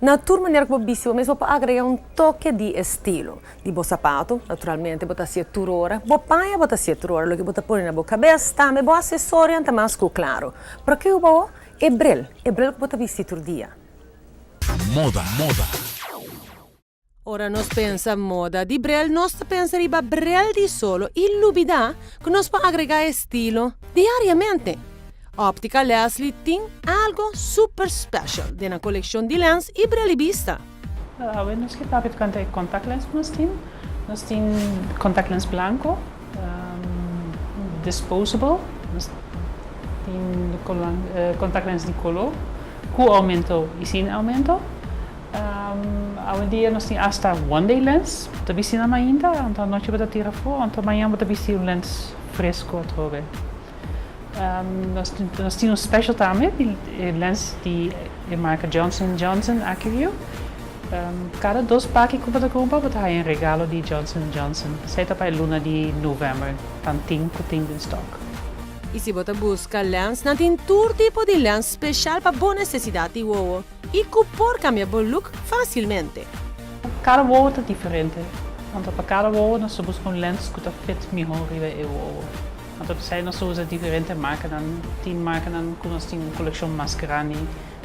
Na tua maneira como você mesmo para agregar um toque de estilo. De bo sapato, naturalmente, bota ser turora. Bo paia, bota ser turora. Lo que bota pôr na boa cabeça, também bo acessório, também mais claro. Porque o bo é bril que bota vestir todo dia. Moda. Ora nos pensa moda di brel, nos pensa riba brel di solo, illubida, que nos può agregar estilo diariamente. Óptica Leslie tem algo super special de una colección de lens e brelibista. Nós que papi canta contact lens nós tem contact lens blanco, disposable, nós tem contact lens de color, com aumento e sem aumento. Hoje em dia nós temos hasta one day lens, para vestir na manhã, então nós vamos tirar fora, então amanhã vamos vestir um lens fresco a trobe. Nós temos um special também, lens de marca Johnson & Johnson Acuvue. Cada 2 packs que você compra, você tem um regalo de Johnson & Johnson. Sai para a luna de novembro, então tem em stock. E se você busca lens, não tem todo tipo de lens especial para boa necessidade de uovo. E que pode cambiar o look facilmente. Cada uovo é diferente. Então, para cada uovo, nós buscamos lens que fit melhor no uovo. Então, nós usamos diferentes marcas. Tem marcas que nós temos uma coleção mais grande.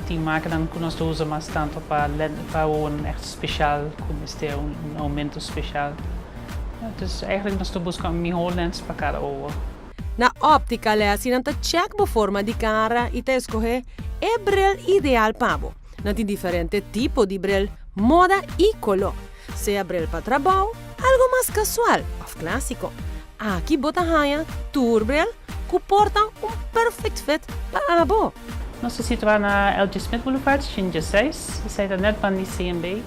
Tem marcas que nós usamos mais tanto para um echt especial, com um aumento especial. Então, eigenlijk nós buscamos melhor lens para cada uovo. Na óptica Leslie, não check a forma de cara e te escolhe o bril ideal para você. Não tem diferente tipo de bril, moda e color. Seja bril para trabalho, algo mais casual ou clássico. Aqui bota raia, tour bril, que porta perfect fit para você. Nós se situamos na LG Smith Boulevard, 16. Você está net van die CMB.